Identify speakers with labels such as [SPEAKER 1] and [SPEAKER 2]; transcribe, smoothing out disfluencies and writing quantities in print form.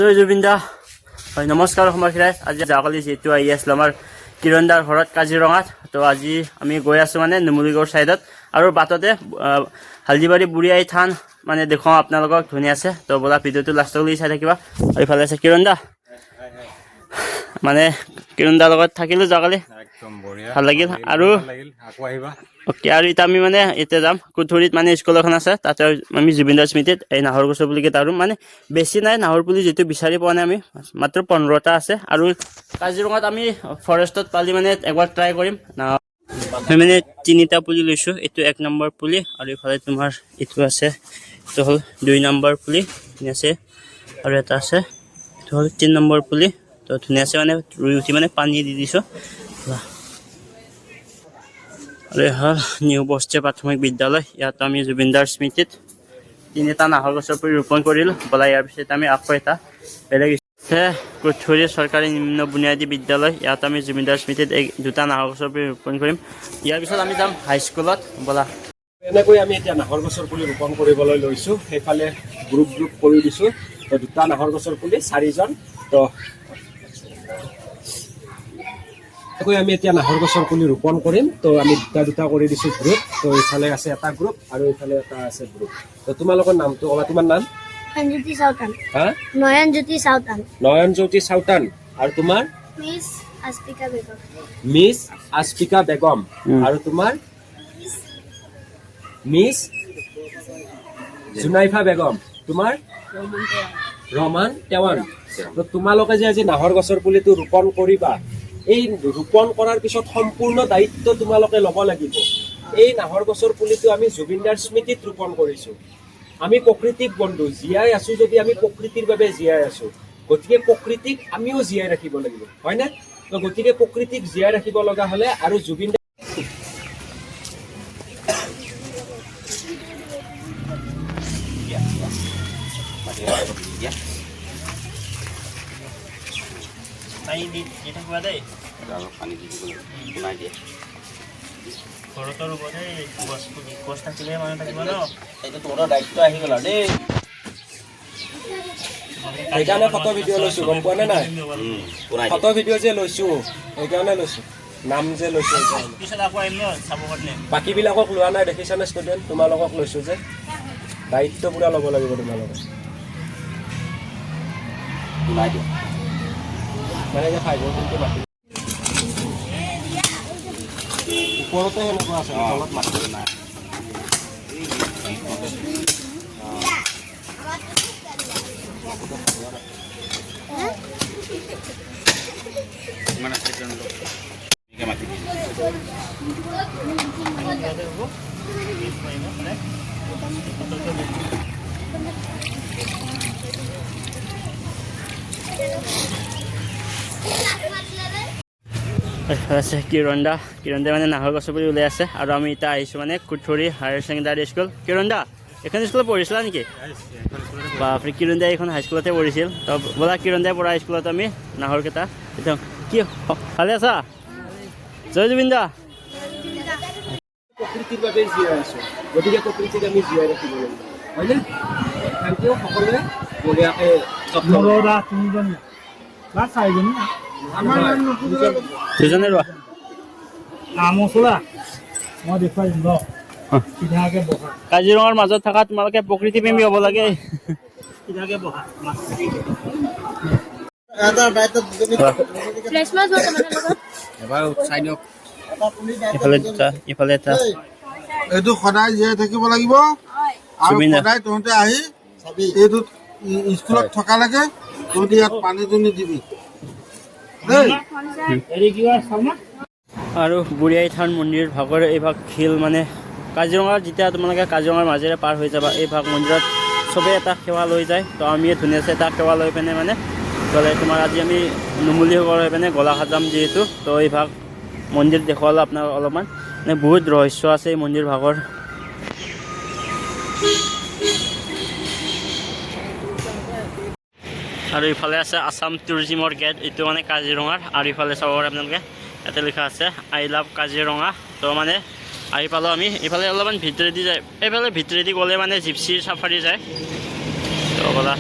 [SPEAKER 1] জয় জুবিন দা হয় নমস্কাৰ সময়খিৰাত আজি যাকালি যেটো আহি আছিল আমাৰ কিৰণ দাৰ ঘৰত কাজিৰঙাত তো আজি আমি গৈ আছো মানে নুমলীগড় সাইডত আৰু বাটতে হালদিবাৰী বুঢ়ী আই থান মানে দেখুৱাম আপোনালোকক ধুনীয়া আছে তো বলা ভিডিঅ'টো লাষ্টলৈ চাই থাকিবা আৰু ইফালে আছে কিৰণ দা মানে কিৰণ দাৰ লগত থাকিলো যাকালি
[SPEAKER 2] একদম বঢ়িয়া
[SPEAKER 1] ভাল লাগিল আৰু
[SPEAKER 2] আকৌ আহিবা
[SPEAKER 1] ওকে আৰু এটা আমি মানে এতিয়া যাম কুথুৰিত মানে স্কুল এখন আছে তাতে আমি জুবিন দাৰ স্মৃতিত এই নাহৰ গছৰ পুলি কেইটা ৰুম মানে বেছি নাই নাহৰ পুলি যেটো বিচাৰি পোৱা নাই আমি মাত্ৰ 15টা আছে আৰু কাজিৰঙাত আমি ফৰেষ্টত পালি মানে একবাৰ ট্ৰাই কৰিম আমি মানে 3টা পুলি লৈছো এইটো 1 নম্বৰ পুলি আৰু ইফালে তোমাৰ এইটো আছে এইটো হল 2 নম্বৰ পুলি আছে আৰু এটা আছে এইটো হল 3 নম্বৰ পুলি তো ধুনীয়া আছে মানে ৰুই উঠি মানে পানী দি দিছো আৰু হল নিউ বস্তি প্ৰাথমিক বিদ্যালয় ইয়াত আমি জুবিনদাৰ স্মৃতিত 3টা নাহৰ গছৰ পুলি ৰোপণ কৰিলো বলা ইয়াৰ পিছত আমি আকৌ এটা বেলেগ কুথুৰি চৰকাৰী নিম্ন বুনিয়াদী বিদ্যালয় ইয়াত আমি জুবিনদাৰ স্মৃতিত 2টা নাহৰ গছৰ পুলি ৰোপণ কৰিম ইয়াৰ পিছত আমি যাম হাইস্কুলত বলা
[SPEAKER 3] এনেকৈ আমি এতিয়া নাহৰ গছৰ পুলি ৰোপণ কৰিবলৈ লৈছো সেইফালে গ্ৰুপ কৰি দিছো তো 2টা নাহৰ গছৰ পুলি 4জন তো আমি এতিয়া নাহৰ গছৰ পুলি ৰোপণ কৰিম তো আমি দুটা কৰি দিছো গ্ৰুপ তো এইফালে আছে এটা গ্ৰুপ আৰু এইফালে এটা আছে গ্ৰুপ তো তোমালোকৰ নামটো ক'বা তোমাৰ নাম
[SPEAKER 4] নয়নজ্যোতি সাউতান
[SPEAKER 3] হা নয়নজ্যোতি সাউতান আৰু তোমাৰ
[SPEAKER 4] মিস আস্পিকা বেগম
[SPEAKER 3] মিস আস্পিকা বেগম আৰু তোমাৰ মিস জুনাইফা বেগম তোমাৰ ৰমান টেৱান তো তোমালোকে যে আজি নাহৰ গছৰ পুলিটো ৰোপণ কৰিবা এই ৰোপণ কৰাৰ পিছত সম্পূৰ্ণ দায়িত্ব তোমালোকে ল'ব লাগিব এই নাহৰ গছৰ পুলিটো আমি জুবিনদাৰ স্মৃতিত ৰোপণ কৰিছো আমি প্ৰকৃতিক বন্ধু জীয়াই আছো যদি আমি প্ৰকৃতিৰ বাবে জীয়াই আছো গতিকে প্ৰকৃতিক আমিও জীয়াই ৰাখিব লাগিব হয় না তো গতিকে প্ৰকৃতিক জীয়াই ৰাখিব লগা হলে আৰু জুবিন
[SPEAKER 1] পানী দি থাকিবা দেই
[SPEAKER 2] পানী দি বনাই দিয়ে
[SPEAKER 1] ঘৰতৰ ওপৰতে গছ থাকিলে মানুহ থাকিব ন
[SPEAKER 2] এইটো তোমাৰ দায়িত্ব আহি গ'ল আৰু দেই
[SPEAKER 3] সেইকাৰণে ফটো ভিডিঅ' লৈছো গম পোৱা নে নাই ফটো ভিডিঅ' যে লৈছো সেইকাৰণে লৈছো নাম যে লৈছো
[SPEAKER 1] পিছত আকৌ আহিম ন চাব কাৰণে
[SPEAKER 3] বাকীবিলাকক লোৱা নাই দেখিছানে ষ্টুডেণ্ট তোমালোকক লৈছো যে দায়িত্ব পুৰা ল'ব লাগিব তোমালোকে
[SPEAKER 2] বনাই দিয়ে
[SPEAKER 3] মানে যে ফাইবৰ কিন্তু মাটি ওপৰতে সেনেকুৱা আছে তলত মাটি নাই
[SPEAKER 2] মানে মাটি দিয়ে
[SPEAKER 1] আছে কিৰণ দা মানে নাহৰ গছৰ পুলি ওলাই আছে আৰু আমি এতিয়া আহিছোঁ মানে কুথুৰি হায়াৰ ছেকেণ্ডাৰী স্কুল কিৰণ দা এখন স্কুলত পঢ়িছিলা নেকি বাপৰে কিৰণ দা এইখন হাইস্কুলতে পঢ়িছিল তো ব'লা কিৰণ দাই পঢ়া স্কুলত আমি নাহৰকেইটা এতিয়া কি ভালে আছা জয় জুবিন দা
[SPEAKER 3] প্ৰকৃতিৰ বাবে জীয়াই আছো গতিকে প্ৰকৃতিক আমি জীয়াই ৰাখিব লাগিব হয়নে থেংক ইউ সকলোৱে বঢ়িয়াকৈ যত্ন লোৱা
[SPEAKER 5] তিনিজনী বা চাৰিজনী
[SPEAKER 1] দুজনে ৰোৱা
[SPEAKER 5] মচলা মই দেখুৱাই দিম ৰ সিধাকে বহা
[SPEAKER 1] কাজিৰঙাৰ মাজত থকা তোমালোকে প্ৰকৃতি প্ৰেমী হ'ব লাগে
[SPEAKER 5] সিধাকে বহা
[SPEAKER 4] ফ্ৰেছ মাছ হয় তোমাৰ লগত
[SPEAKER 2] এবাৰ চাই দিয়ক
[SPEAKER 1] ইফালে দুটা ইফালে এটা
[SPEAKER 6] এইটো সদায় জীয়াই থাকিব লাগিব আৰু
[SPEAKER 1] জুবিন দা।
[SPEAKER 6] সদায় তহঁতে আহি এইটো স্কুলত থকালৈকে তহঁতি ইয়াত পানী দুনি দিবি দেই
[SPEAKER 5] হেৰি কিবা চাওঁ না
[SPEAKER 1] আৰু বুঢ়ী আই থান মন্দিৰ ভাগৰ এই ভাগ শিল মানে কাজিৰঙাৰ যেতিয়া তোমালোকে কাজিৰঙাৰ মাজেৰে পাৰ হৈ যাবা এই ভাগ মন্দিৰত চবেই এটা সেৱা লৈ যায় তো আমিয়ে ধুনীয়াছে এটা সেৱা লৈ পিনে মানে গ'লে তোমাৰ আজি আমি নুমলীগড় হৈ পিনে গোলাঘাট যাম যিহেতু তো এই ভাগ মন্দিৰ দেখুৱালোঁ আপোনাক অলপমান মানে বহুত ৰহস্য আছে এই মন্দিৰ ভাগৰ আৰু ইফালে আছে আছাম টুৰিজিমৰ গেট এইটো মানে কাজিৰঙাৰ আৰু ইফালে চাব পাৰে আপোনালোকে ইয়াতে লিখা আছে আই লাভ কাজিৰঙা তো মানে আহি পালোঁ আমি ইফালে অলপমান ভিতৰেদি যায় এইফালে ভিতৰেদি গ'লে মানে জিপচিৰ চাফাৰী যায় তো ব'লা